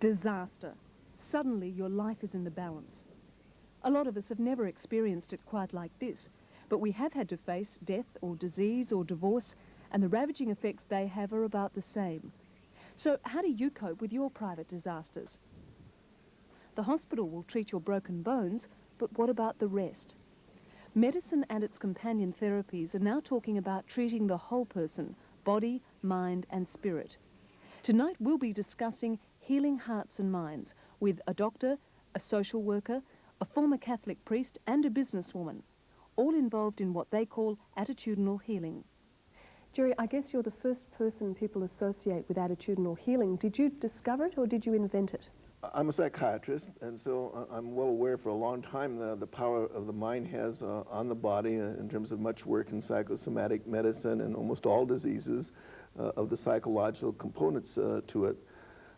Disaster. Suddenly your life is in the balance. A lot of us have never experienced it quite like this, but we have had to face death or disease or divorce, and the ravaging effects they have are about the same. So how do you cope with your private disasters? The hospital will treat your broken bones, but what about the rest? Medicine and its companion therapies are now talking about treating the whole person, body, mind and spirit. Tonight we'll be discussing healing hearts and minds with a doctor, a social worker, a former Catholic priest and a businesswoman, all involved in what they call attitudinal healing. Jerry, I guess you're the first person people associate with attitudinal healing. Did you discover it or did you invent it? I'm a psychiatrist, and so I'm well aware for a long time the power of the mind has on the body in terms of much work in psychosomatic medicine and almost all diseases of the psychological components to it.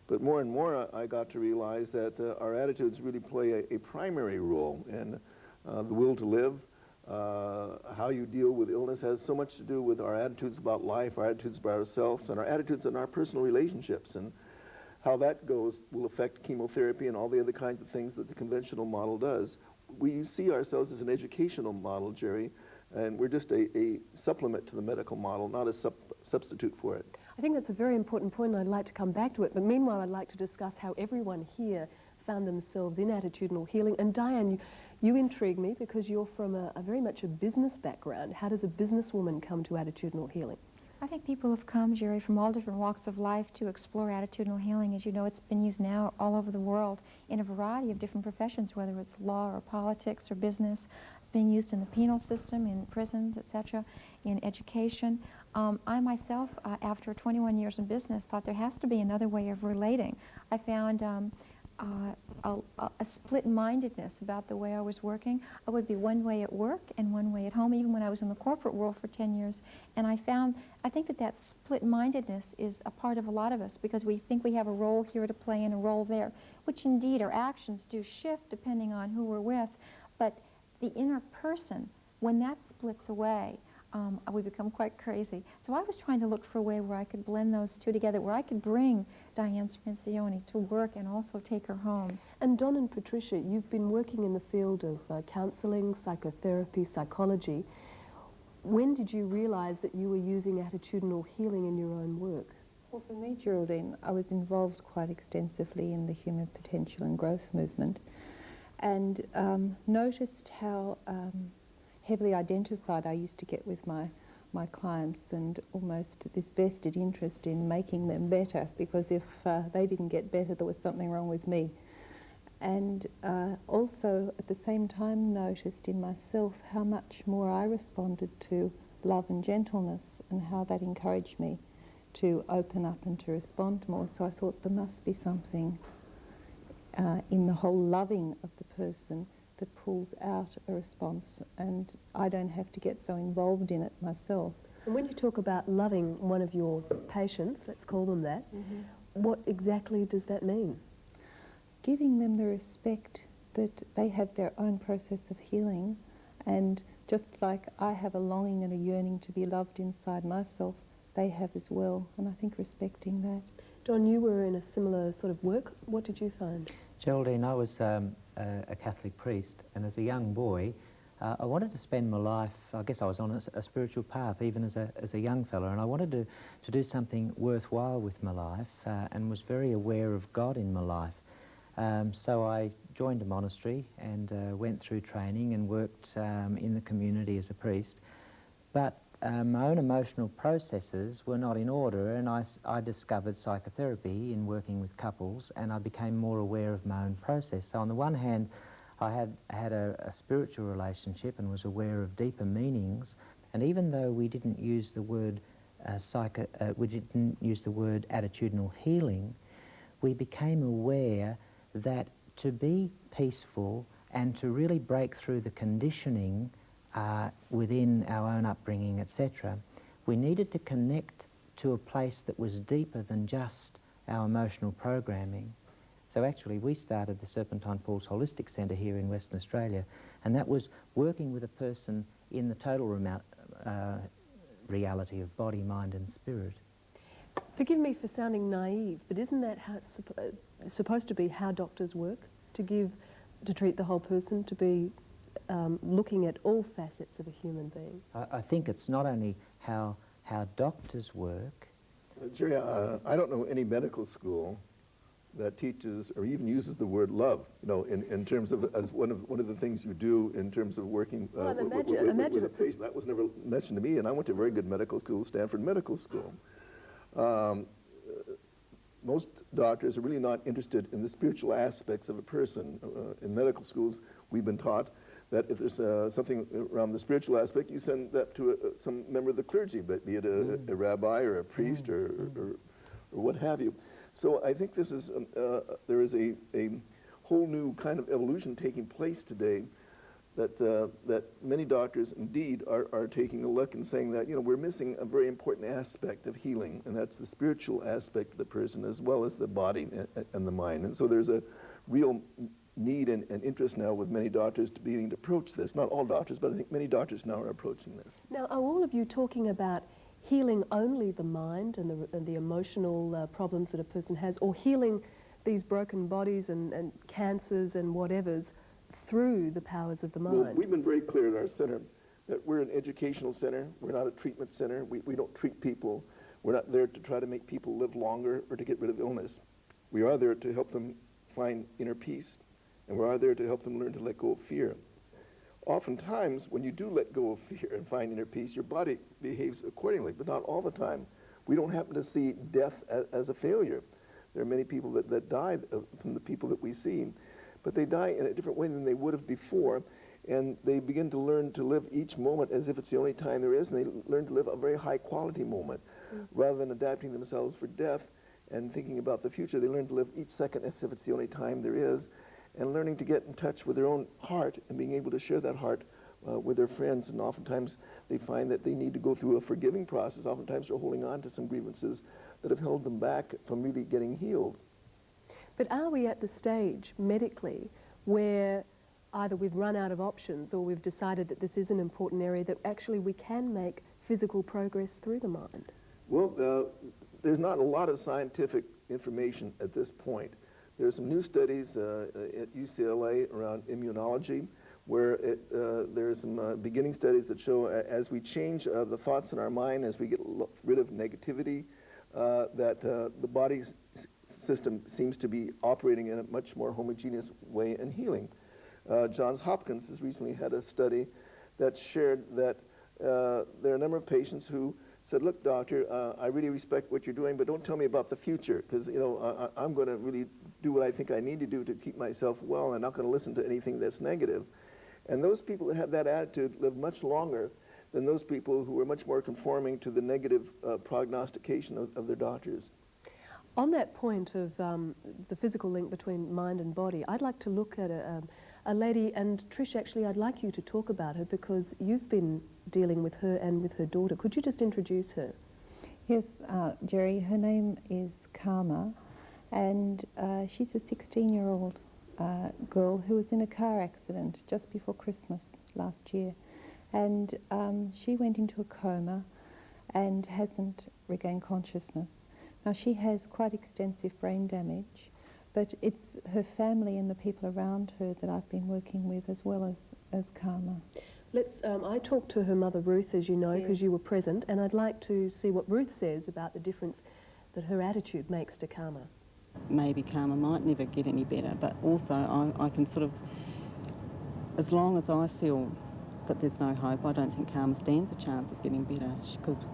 But more and more I got to realize that our attitudes really play a primary role in the will to live. How you deal with illness has so much to do with our attitudes about life, our attitudes about ourselves, and our attitudes in our personal relationships. And how that goes will affect chemotherapy and all the other kinds of things that the conventional model does. We see ourselves as an educational model, Jerry, and we're just a supplement to the medical model, not a substitute for it. I think that's a very important point, and I'd like to come back to it. But meanwhile, I'd like to discuss how everyone here found themselves in attitudinal healing. And Diane, you intrigue me because you're from a very much a business background. How does a businesswoman come to attitudinal healing? I think people have come, Jerry, from all different walks of life to explore attitudinal healing. As you know, it's been used now all over the world in a variety of different professions, whether it's law or politics or business. It's being used in the penal system, in prisons, etc., in education. I myself, after 21 years in business, thought there has to be another way of relating. I found a split-mindedness about the way I was working. I would be one way at work and one way at home, even when I was in the corporate world for 10 years. And I think that split-mindedness is a part of a lot of us because we think we have a role here to play and a role there, which indeed our actions do shift depending on who we're with. But the inner person, when that splits away, we become quite crazy. So I was trying to look for a way where I could blend those two together, where I could bring Diane Cirincione to work and also take her home. And Don and Patricia, you've been working in the field of counselling, psychotherapy, psychology. When did you realize that you were using attitudinal healing in your own work? Well, for me, Geraldine, I was involved quite extensively in the human potential and growth movement and noticed how heavily identified I used to get with my clients and almost this vested interest in making them better, because if they didn't get better, there was something wrong with me. And also at the same time noticed in myself how much more I responded to love and gentleness and how that encouraged me to open up and to respond more. So I thought there must be something in the whole loving of the person that pulls out a response, and I don't have to get so involved in it myself. And when you talk about loving one of your patients, let's call them that, what exactly does that mean? Giving them the respect that they have their own process of healing, and just like I have a longing and a yearning to be loved inside myself, they have as well, and I think respecting that. Don, you were in a similar sort of work. What did you find? Geraldine, I was a Catholic priest, and as a young boy, I wanted to spend my life, I guess I was on a spiritual path, even as a young fella, and I wanted to do something worthwhile with my life, and was very aware of God in my life. So I joined a monastery and went through training and worked in the community as a priest. But my own emotional processes were not in order, and I discovered psychotherapy in working with couples, and I became more aware of my own process. So on the one hand, I had a spiritual relationship and was aware of deeper meanings, and even though we didn't use the word attitudinal healing, we became aware that to be peaceful and to really break through the conditioning within our own upbringing, etc., we needed to connect to a place that was deeper than just our emotional programming. So actually we started the Serpentine Falls Holistic Centre here in Western Australia, and that was working with a person in the total reality of body, mind and spirit. Forgive me for sounding naive, but isn't that how it's supposed to be how doctors work? To treat the whole person, to be looking at all facets of a human being? I think it's not only how doctors work. Jerry, I don't know any medical school that teaches or even uses the word love, you know, in terms of as one of the things you do in terms of working with a patient. That was never mentioned to me, and I went to a very good medical school, Stanford Medical School. Most doctors are really not interested in the spiritual aspects of a person. In medical schools, we've been taught that if there's something around the spiritual aspect, you send that to some member of the clergy, but be it a rabbi or a priest or what have you. So I think this is there is a whole new kind of evolution taking place today that many doctors indeed are taking a look and saying that, you know, we're missing a very important aspect of healing, and that's the spiritual aspect of the person as well as the body and the mind. And so there's a real need and interest now with many doctors to beginning to approach this. Not all doctors, but I think many doctors now are approaching this. Now, are all of you talking about healing only the mind and the emotional problems that a person has, or healing these broken bodies and cancers and whatevers through the powers of the mind? Well, we've been very clear at our center that we're an educational center. We're not a treatment center. We don't treat people. We're not there to try to make people live longer or to get rid of illness. We are there to help them find inner peace, and we are there to help them learn to let go of fear. Oftentimes, when you do let go of fear and find inner peace, your body behaves accordingly, but not all the time. We don't happen to see death as a failure. There are many people that die from the people that we see, but they die in a different way than they would have before, and they begin to learn to live each moment as if it's the only time there is, and they learn to live a very high-quality moment. Rather than adapting themselves for death and thinking about the future, they learn to live each second as if it's the only time there is, and learning to get in touch with their own heart and being able to share that heart with their friends. And oftentimes they find that they need to go through a forgiving process. Oftentimes they're holding on to some grievances that have held them back from really getting healed. But are we at the stage medically where either we've run out of options or we've decided that this is an important area that actually we can make physical progress through the mind? Well, there's not a lot of scientific information at this point. There are some new studies at UCLA around immunology where there are some beginning studies that show as we change the thoughts in our mind, as we get rid of negativity, that the body's system seems to be operating in a much more homogeneous way and healing. Johns Hopkins has recently had a study that shared that there are a number of patients who said, look, doctor, I really respect what you're doing, but don't tell me about the future, because I'm going to really do what I think I need to do to keep myself well, and I'm not going to listen to anything that's negative. And those people that have that attitude live much longer than those people who are much more conforming to the negative prognostication of their doctors. On that point of the physical link between mind and body, I'd like to look at a lady, and Trish, actually, I'd like you to talk about her because you've been dealing with her and with her daughter. Could you just introduce her? Yes, Jerry, her name is Karma, and she's a 16-year-old girl who was in a car accident just before Christmas last year. And she went into a coma and hasn't regained consciousness. Now, she has quite extensive brain damage, but it's her family and the people around her that I've been working with as well as Karma. I talked to her mother Ruth, as you know, because you were present, and I'd like to see what Ruth says about the difference that her attitude makes to Karma. Maybe Karma might never get any better, but also I can sort of, as long as I feel that there's no hope, I don't think Karma stands a chance of getting better,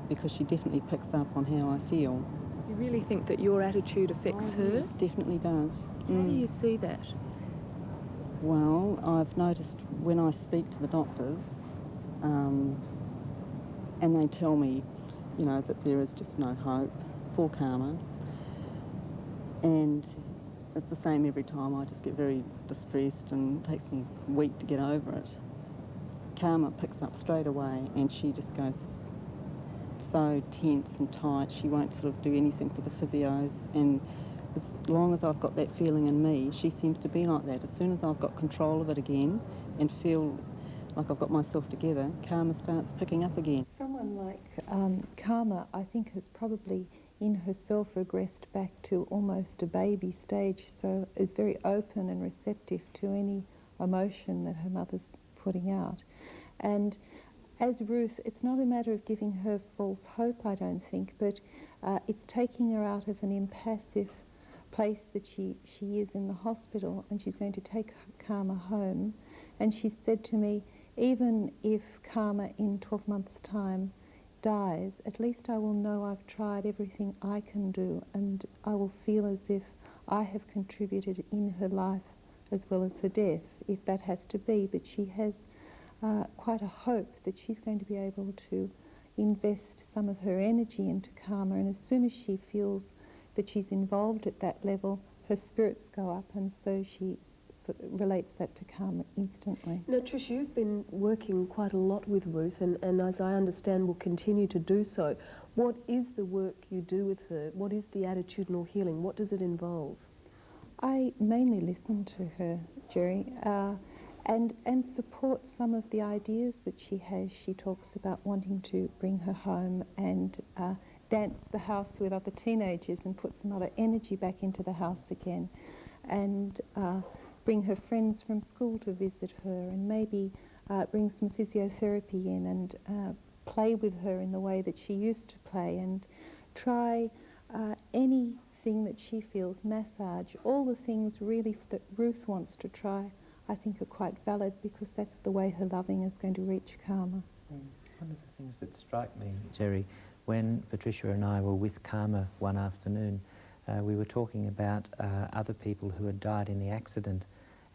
because she definitely picks up on how I feel. You really think that your attitude affects her? Yes, definitely does. How do you see that? Well, I've noticed when I speak to the doctors, and they tell me, that there is just no hope for Karma, and it's the same every time. I just get very distressed and it takes me a week to get over it. Karma picks up straight away and she just goes so tense and tight. She won't sort of do anything with the physios, and as long as I've got that feeling in me, she seems to be like that. As soon as I've got control of it again and feel like I've got myself together, Karma starts picking up again. Someone like Karma, I think, has probably in herself regressed back to almost a baby stage, so is very open and receptive to any emotion that her mother's putting out. And as Ruth, it's not a matter of giving her false hope, I don't think, but it's taking her out of an impassive place that she is in the hospital, and she's going to take Karma home. And she said to me, even if Karma in 12 months' time dies, at least I will know I've tried everything I can do, and I will feel as if I have contributed in her life as well as her death, if that has to be. But she has quite a hope that she's going to be able to invest some of her energy into Karma, and as soon as she feels that she's involved at that level, her spirits go up, and so she relates that to Karma instantly. Now, Trish, you've been working quite a lot with Ruth, and as I understand will continue to do so. What is the work you do with her? What is the attitudinal healing? What does it involve? I mainly listen to her, Jerry, and support some of the ideas that she has. She talks about wanting to bring her home and dance the house with other teenagers and put some other energy back into the house again, and bring her friends from school to visit her, and maybe bring some physiotherapy in and play with her in the way that she used to play, and try anything that she feels, massage, all the things really that Ruth wants to try, I think are quite valid, because that's the way her loving is going to reach Karma. One of the things that struck me, Jerry, when Patricia and I were with Karma one afternoon, we were talking about other people who had died in the accident,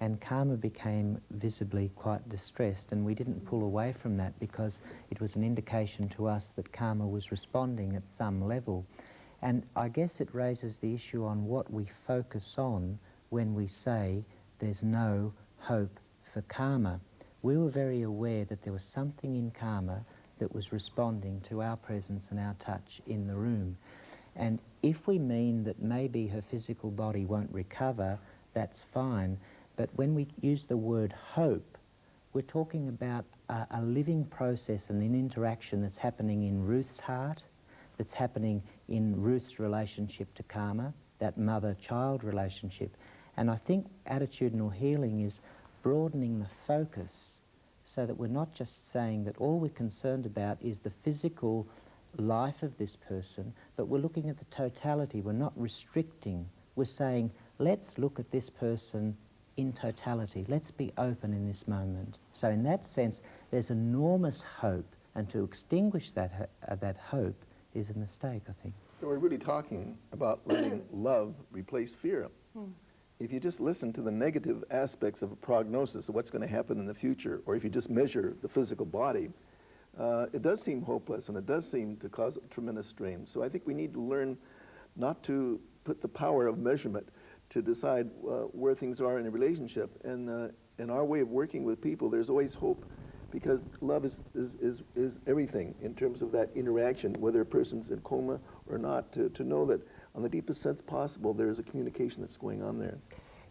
and Karma became visibly quite distressed, and we didn't pull away from that because it was an indication to us that Karma was responding at some level. And I guess it raises the issue on what we focus on when we say there's no hope for Karma. We were very aware that there was something in Karma that was responding to our presence and our touch in the room. And if we mean that maybe her physical body won't recover, that's fine. But when we use the word hope, we're talking about a living process and an interaction that's happening in Ruth's heart, that's happening in Ruth's relationship to Karma, that mother-child relationship. And I think attitudinal healing is broadening the focus so that we're not just saying that all we're concerned about is the physical life of this person, but we're looking at the totality. We're not restricting. We're saying, let's look at this person in totality. Let's be open in this moment. So in that sense, there's enormous hope, and to extinguish that hope is a mistake, I think. So we're really talking about letting love replace fear. If you just listen to the negative aspects of a prognosis of what's going to happen in the future, or if you just measure the physical body, it does seem hopeless, and it does seem to cause tremendous strain. So I think we need to learn not to put the power of measurement to decide where things are in a relationship. And in our way of working with people, there's always hope, because love is everything in terms of that interaction, whether a person's in coma or not, to know that on the deepest sense possible, there's a communication that's going on there.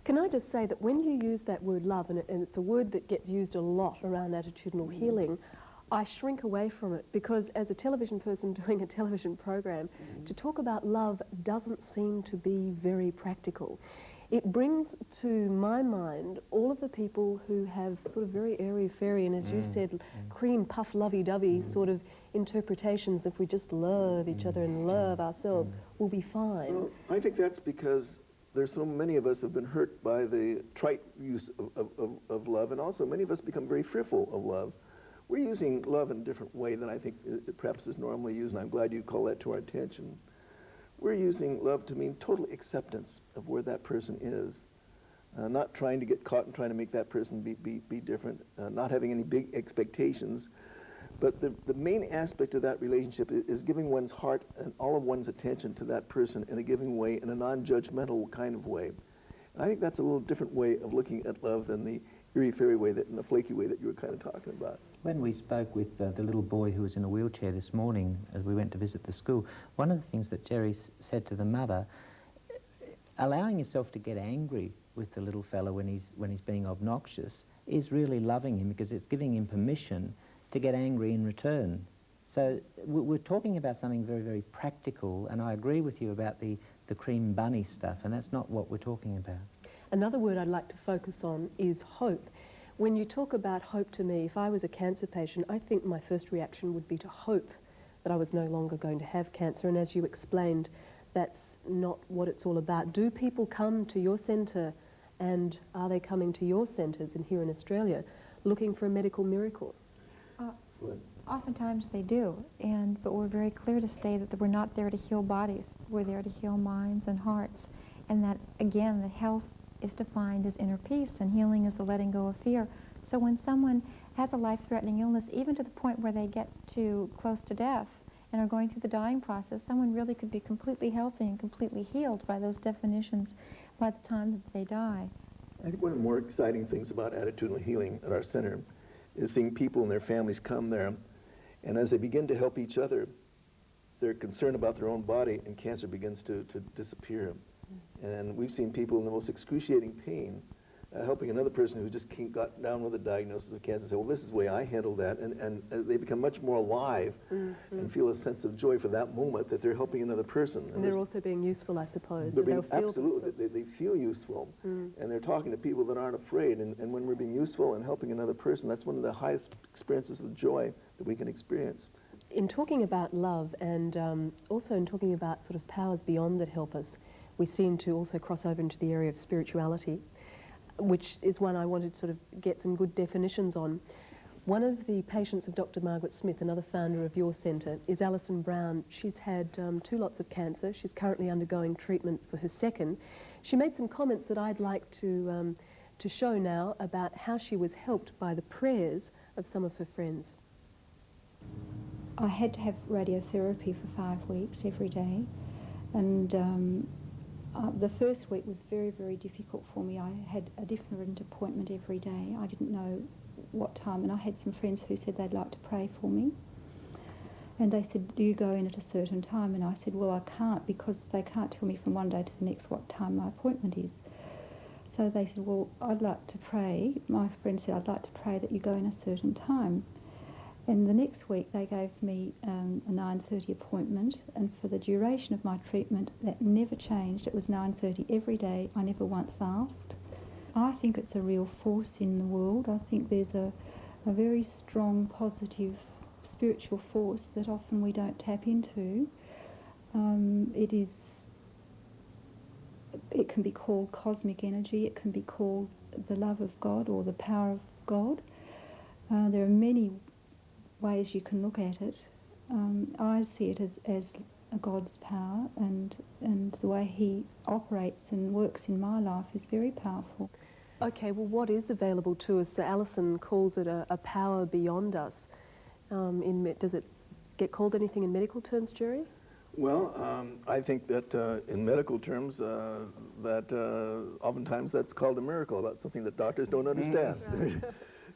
Can I just say that when you use that word love, and it's a word that gets used a lot around attitudinal healing, I shrink away from it, because as a television person doing a television program, to talk about love doesn't seem to be very practical. It brings to my mind all of the people who have sort of very airy-fairy and, as you said, cream puff lovey-dovey sort of interpretations. If we just love each other and love ourselves, we'll be fine. Well, I think that's because there's so many of us have been hurt by the trite use of love, and also many of us become very fearful of love. We're using love in a different way than I think it perhaps is normally used, and I'm glad you call that to our attention. We're using love to mean total acceptance of where that person is, not trying to get caught and trying to make that person be different, not having any big expectations. But the main aspect of that relationship is giving one's heart and all of one's attention to that person in a giving way, in a non-judgmental kind of way. And I think that's a little different way of looking at love than the airy-fairy way and the flaky way that you were kind of talking about. When we spoke with the little boy who was in a wheelchair this morning as we went to visit the school, one of the things that Jerry said to the mother, allowing yourself to get angry with the little fellow when he's being obnoxious is really loving him, because it's giving him permission to get angry in return. So we're talking about something very, very practical, and I agree with you about the cream bunny stuff, and that's not what we're talking about. Another word I'd like to focus on is hope. When you talk about hope to me, if I was a cancer patient, I think my first reaction would be to hope that I was no longer going to have cancer, and as you explained, that's not what it's all about. Do people come to your centre, and are they coming to your centres and here in Australia looking for a medical miracle? Oftentimes they do, but we're very clear to state that we're not there to heal bodies. We're there to heal minds and hearts, and that, again, the health is defined as inner peace, and healing is the letting go of fear. So when someone has a life-threatening illness, even to the point where they get to close to death and are going through the dying process, someone really could be completely healthy and completely healed by those definitions by the time that they die. I think one of the more exciting things about attitudinal healing at our center is seeing people and their families come there, and as they begin to help each other, they're concerned about their own body, and cancer begins to disappear. And we've seen people in the most excruciating pain helping another person who just got down with a diagnosis of cancer say, well, this is the way I handled that, and they become much more alive and feel a sense of joy for that moment that they're helping another person. And they're also being useful, I suppose. They're being, absolutely, they feel useful, and they're talking to people that aren't afraid, and when we're being useful and helping another person, that's one of the highest experiences of joy that we can experience. In talking about love and also in talking about sort of powers beyond that help us, we seem to also cross over into the area of spirituality, which is one I wanted to sort of get some good definitions on. One of the patients of Dr. Margaret Smith, another founder of your centre, is Alison Brown. She's had 2 lots of cancer. She's currently undergoing treatment for her second. She made some comments that I'd like to show now about how she was helped by the prayers of some of her friends. I had to have radiotherapy for 5 weeks every day, and the first week was very, very difficult for me. I had a different appointment every day. I didn't know what time, and I had some friends who said they'd like to pray for me. And they said, do you go in at a certain time? And I said, well, I can't, because they can't tell me from one day to the next what time my appointment is. So they said, well, I'd like to pray. My friend said, I'd like to pray that you go in a certain time. And the next week they gave me a 9:30 appointment, and for the duration of my treatment that never changed. It was 9:30 every day. I never once asked. I think it's a real force in the world. I think there's a very strong, positive, spiritual force that often we don't tap into. It can be called cosmic energy. It can be called the love of God or the power of God. There are many ways you can look at it. I see it as a God's power, and the way he operates and works in my life is very powerful. Okay, well, what is available to us? Alison calls it a power beyond us. Does it get called anything in medical terms, Jerry? Well, I think that in medical terms, that oftentimes that's called a miracle, about something that doctors don't understand.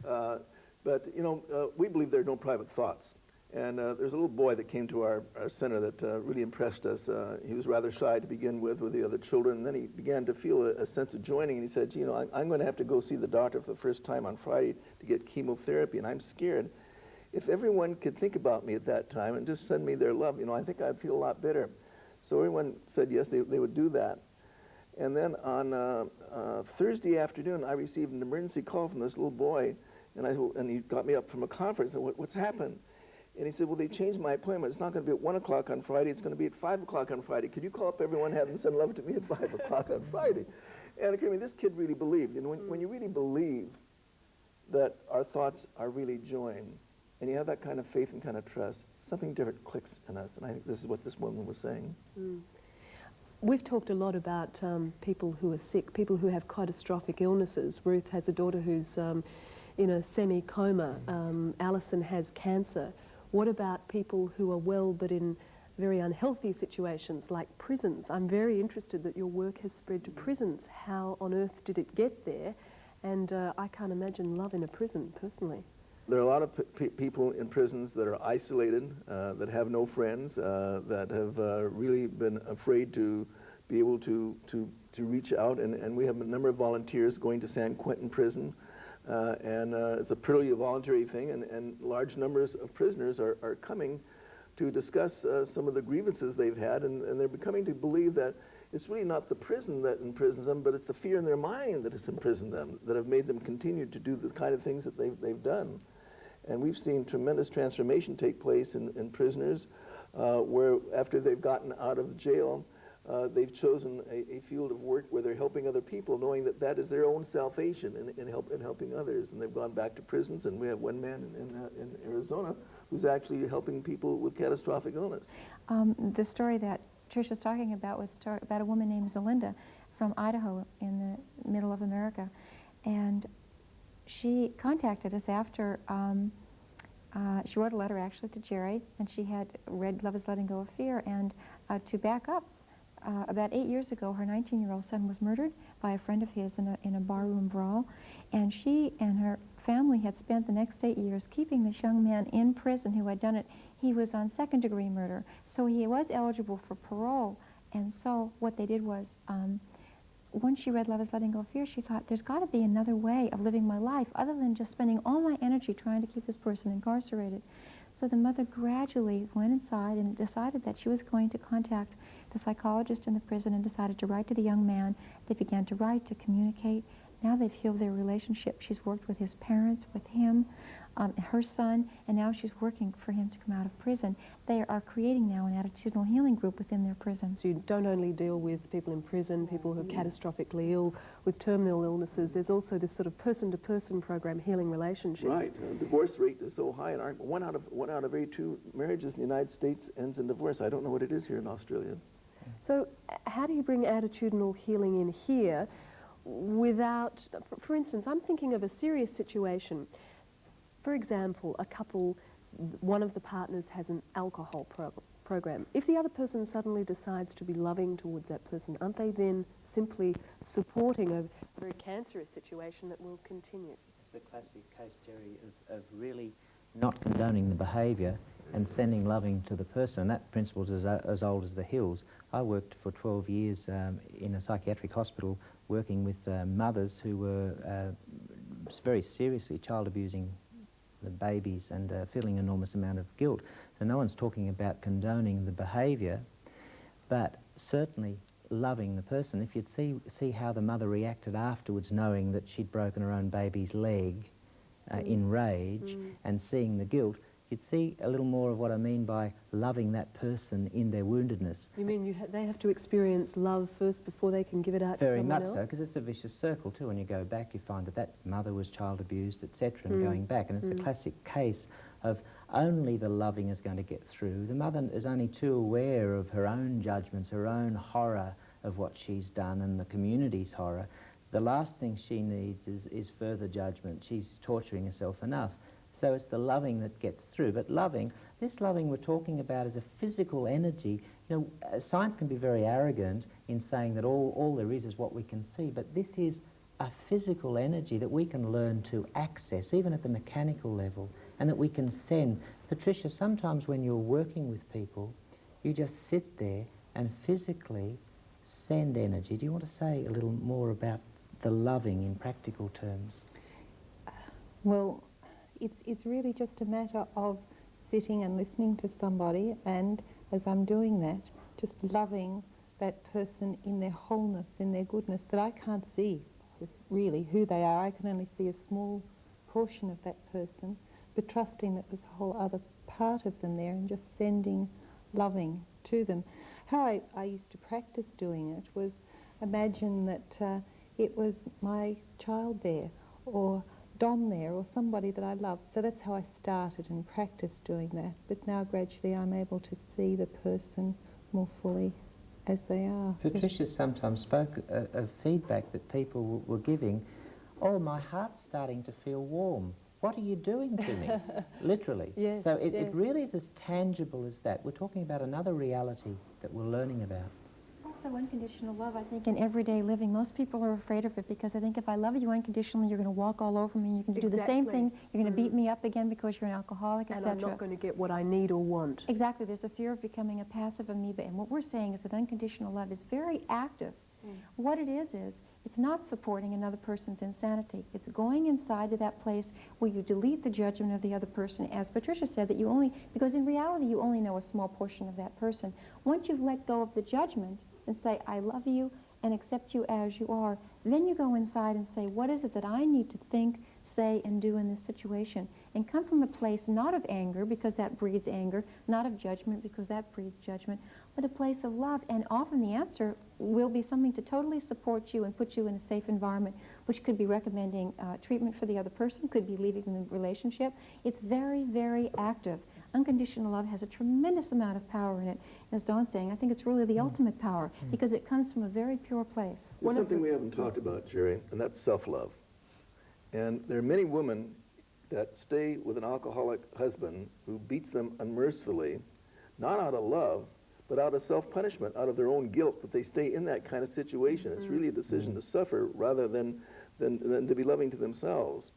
Right. But, you know, we believe there are no private thoughts. And there's a little boy that came to our center that really impressed us. He was rather shy to begin with the other children, and then he began to feel a sense of joining, and he said, you know, I'm going to have to go see the doctor for the first time on Friday to get chemotherapy, and I'm scared. If everyone could think about me at that time and just send me their love, you know, I think I'd feel a lot better. So everyone said yes, they would do that. And then on Thursday afternoon, I received an emergency call from this little boy, and he got me up from a conference. And what's happened? And he said, well, they changed my appointment. It's not going to be at 1 o'clock on Friday. It's going to be at 5 o'clock on Friday. Could you call up everyone, have them send love to me at 5 o'clock on Friday? And I mean, this kid really believed. And when you really believe that our thoughts are really joined, and you have that kind of faith and kind of trust, something different clicks in us. And I think this is what this woman was saying. Mm. We've talked a lot about people who are sick, people who have catastrophic illnesses. Ruth has a daughter who's in a semi-coma. Alison has cancer. What about people who are well but in very unhealthy situations like prisons? I'm very interested that your work has spread to prisons. How on earth did it get there? And I can't imagine love in a prison, personally. There are a lot of people in prisons that are isolated, that have no friends, that have really been afraid to be able to reach out. And we have a number of volunteers going to San Quentin Prison, and it's a purely voluntary thing, and large numbers of prisoners are coming to discuss some of the grievances they've had, and they're becoming to believe that it's really not the prison that imprisons them, but it's the fear in their mind that has imprisoned them, that have made them continue to do the kind of things that they've done. And we've seen tremendous transformation take place in prisoners, where after they've gotten out of jail, they've chosen a field of work where they're helping other people, knowing that that is their own salvation in helping others. And they've gone back to prisons, and we have one man in Arizona who's actually helping people with catastrophic illness. The story that Trish was talking about was about a woman named Zelinda from Idaho in the middle of America. And she contacted us after, she wrote a letter actually to Jerry, and she had read Love is Letting Go of Fear. And to back up, about 8 years ago, her 19-year-old son was murdered by a friend of his in a barroom brawl. And she and her family had spent the next 8 years keeping this young man in prison who had done it. He was on second-degree murder, so he was eligible for parole. And so what they did was, once she read Love is Letting Go of Fear, she thought, there's got to be another way of living my life other than just spending all my energy trying to keep this person incarcerated. So the mother gradually went inside and decided that she was going to contact the psychologist in the prison and decided to write to the young man. They began to write, to communicate. Now they've healed their relationship. She's worked with his parents, with him, her son, and now she's working for him to come out of prison. They are creating now an attitudinal healing group within their prison. So you don't only deal with people in prison, people who are catastrophically ill, with terminal illnesses, there's also this sort of person-to-person program, healing relationships. Right. Divorce rate is so high, and one out of every 2 marriages in the United States ends in divorce. I don't know what it is here in Australia. So how do you bring attitudinal healing in here without, for instance, I'm thinking of a serious situation. For example, a couple, one of the partners has an alcohol program. If the other person suddenly decides to be loving towards that person, aren't they then simply supporting a very cancerous situation that will continue? It's the classic case, Jerry, of really not condoning the behaviour and sending loving to the person. And that principle is as old as the hills. I worked for 12 years in a psychiatric hospital working with mothers who were very seriously child abusing the babies and feeling an enormous amount of guilt. So no one's talking about condoning the behaviour, but certainly loving the person. If you'd see how the mother reacted afterwards, knowing that she'd broken her own baby's leg in rage and seeing the guilt, you'd see a little more of what I mean by loving that person in their woundedness. You mean they have to experience love first before they can give it out to someone else? Very much so, because it's a vicious circle too. When you go back, you find that that mother was child abused, etc., and going back. And it's a classic case of only the loving is going to get through. The mother is only too aware of her own judgments, her own horror of what she's done and the community's horror. The last thing she needs is further judgment. She's torturing herself enough. So it's the loving that gets through. But loving, this loving we're talking about is a physical energy. You know, science can be very arrogant in saying that all there is what we can see, but this is a physical energy that we can learn to access, even at the mechanical level, and that we can send. Patricia, sometimes when you're working with people, you just sit there and physically send energy. Do you want to say a little more about the loving in practical terms? Well, it's really just a matter of sitting and listening to somebody, and as I'm doing that, just loving that person in their wholeness, in their goodness, that I can't see really who they are. I can only see a small portion of that person, but trusting that there's a whole other part of them there and just sending loving to them. How I used to practice doing it was imagine that it was my child there, or Dom there, or somebody that I loved. So that's how I started and practiced doing that. But now gradually I'm able to see the person more fully as they are. Patricia sometimes spoke of feedback that people were giving. Oh, my heart's starting to feel warm. What are you doing to me? Literally. Yes, so it really is as tangible as that. We're talking about another reality that we're learning about. Also unconditional love, I think, in everyday living. Most people are afraid of it because I think if I love you unconditionally, you're going to walk all over me, you can do the same thing, you're going to beat me up again because you're an alcoholic, etc. And I'm not going to get what I need or want. Exactly. There's the fear of becoming a passive amoeba. And what we're saying is that unconditional love is very active. What it is it's not supporting another person's insanity. It's going inside to that place where you delete the judgment of the other person, as Patricia said, that you only, because in reality you only know a small portion of that person. Once you've let go of the judgment and say, I love you and accept you as you are, then you go inside and say, what is it that I need to think, say, and do in this situation? And come from a place not of anger, because that breeds anger, not of judgment, because that breeds judgment, but a place of love. And often the answer will be something to totally support you and put you in a safe environment, which could be recommending treatment for the other person, could be leaving the relationship. It's very, very active. Unconditional love has a tremendous amount of power in it. As Dawn's saying, I think it's really the ultimate power, because it comes from a very pure place. There's something we haven't talked about, Jerry, and that's self-love. And there are many women that stay with an alcoholic husband who beats them unmercifully, not out of love, but out of self-punishment, out of their own guilt, that they stay in that kind of situation. It's really a decision to suffer rather than to be loving to themselves.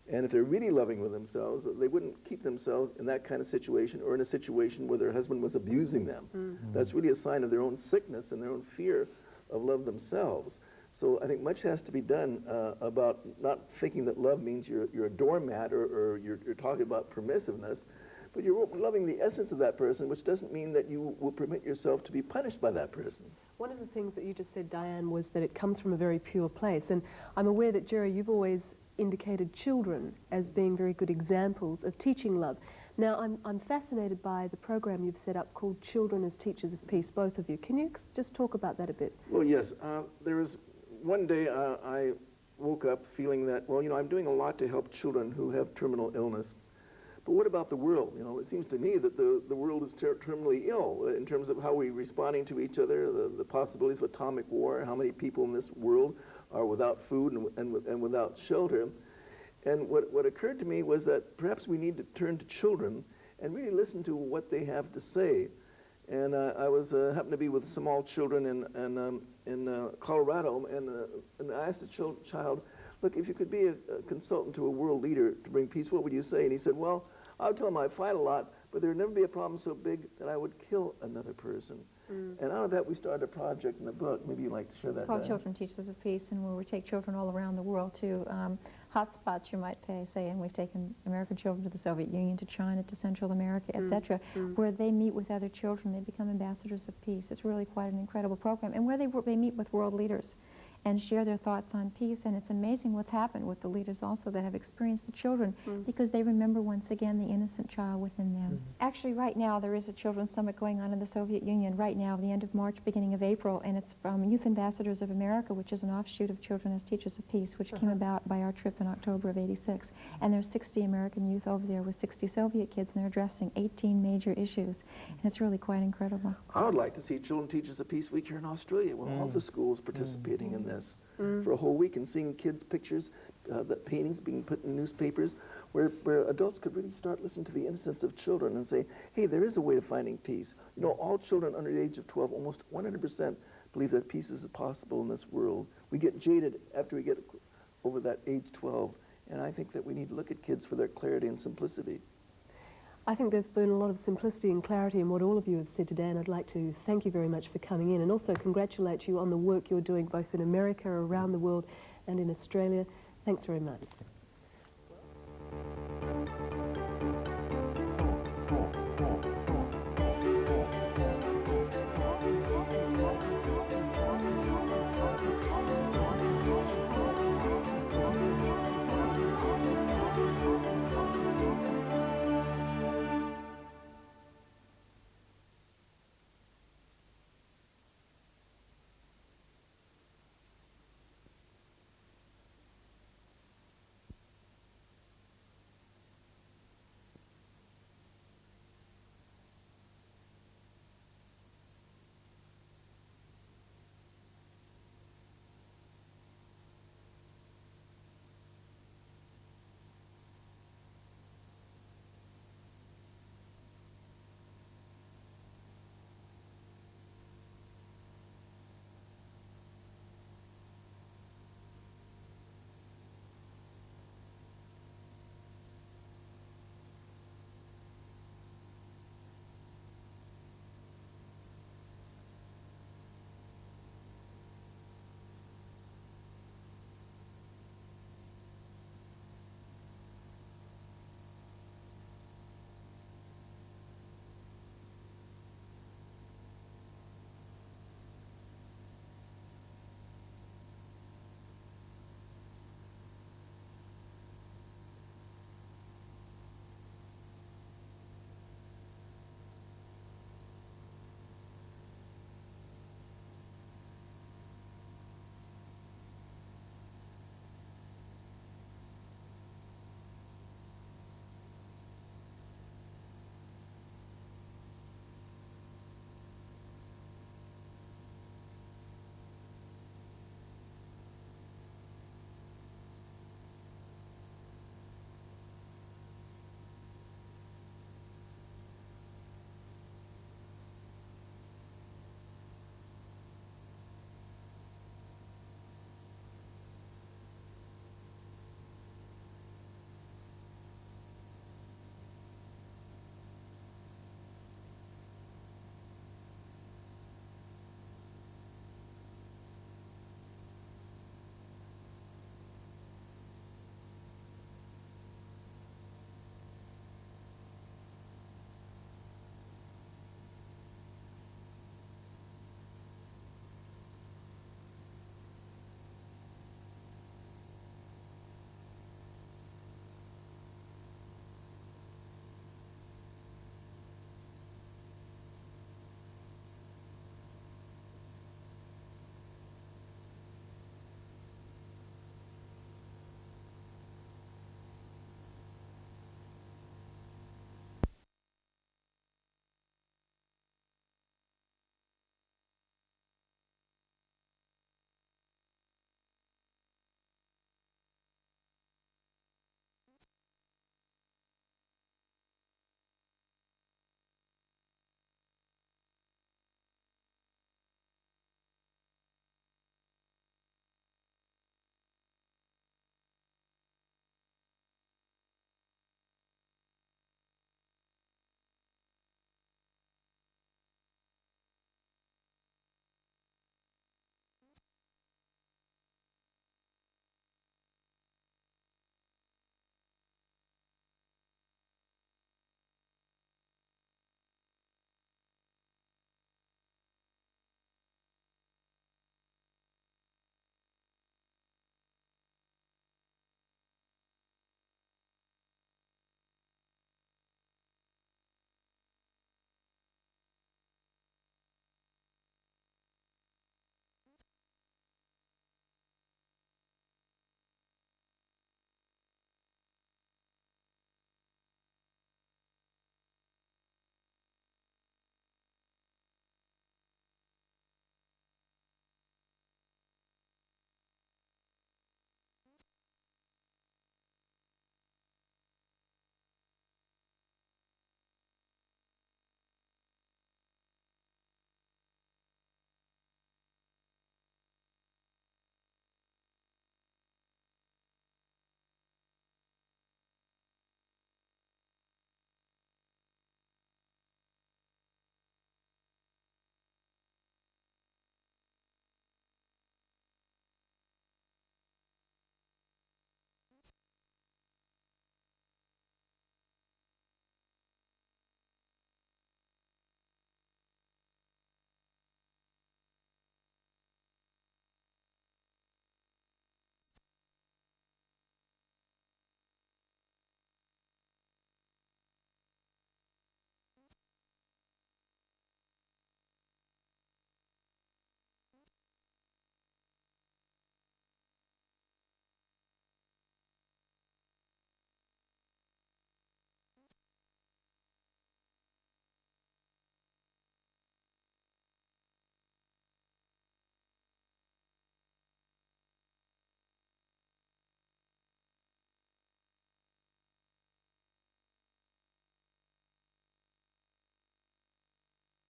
And if they're really loving with themselves, they wouldn't keep themselves in that kind of situation or in a situation where their husband was abusing them. That's really a sign of their own sickness and their own fear of love themselves. So I think much has to be done about not thinking that love means you're a doormat or you're talking about permissiveness, but you're loving the essence of that person, which doesn't mean that you will permit yourself to be punished by that person. One of the things that you just said, Diane, was that it comes from a very pure place. And I'm aware that, Jerry, you've always indicated children as being very good examples of teaching love. Now, I'm fascinated by the program you've set up called Children as Teachers of Peace, both of you. Can you just talk about that a bit? Well, yes. There was one day I woke up feeling that, well, I'm doing a lot to help children who have terminal illness. But what about the world? It seems to me that the world is terminally ill in terms of how we're responding to each other, the possibilities of atomic war, how many people in this world are without food and without shelter. And what occurred to me was that perhaps we need to turn to children and really listen to what they have to say. And I was happened to be with small children in Colorado, and I asked a child, look, if you could be a consultant to a world leader to bring peace, what would you say? And he said, well, I would tell him I'd fight a lot, but there would never be a problem so big that I would kill another person. And out of that, we started a project in a book. Maybe you'd like to share that. Called Children Teachers of Peace, and where we take children all around the world to hotspots, you might say, and we've taken American children to the Soviet Union, to China, to Central America, etc., where they meet with other children. They become ambassadors of peace. It's really quite an incredible program, and where they meet with world leaders and share their thoughts on peace. And it's amazing what's happened with the leaders also that have experienced the children, because they remember once again the innocent child within them. Actually, right now there is a children's summit going on in the Soviet Union right now, the end of March, beginning of April, and it's from Youth Ambassadors of America, which is an offshoot of Children as Teachers of Peace, which came about by our trip in October of '86. And there's 60 American youth over there with 60 Soviet kids, and they're addressing 18 major issues, and it's really quite incredible. I would like to see Children Teachers of Peace Week here in Australia, with all the schools participating in this for a whole week, and seeing kids' pictures, the paintings being put in newspapers, where adults could really start listening to the innocence of children and say, hey, there is a way to finding peace. All children under the age of 12, almost 100% believe that peace is possible in this world. We get jaded after we get over that age 12, and I think that we need to look at kids for their clarity and simplicity. I think there's been a lot of simplicity and clarity in what all of you have said today, and I'd like to thank you very much for coming in, and also congratulate you on the work you're doing both in America, around the world, and in Australia. Thanks very much.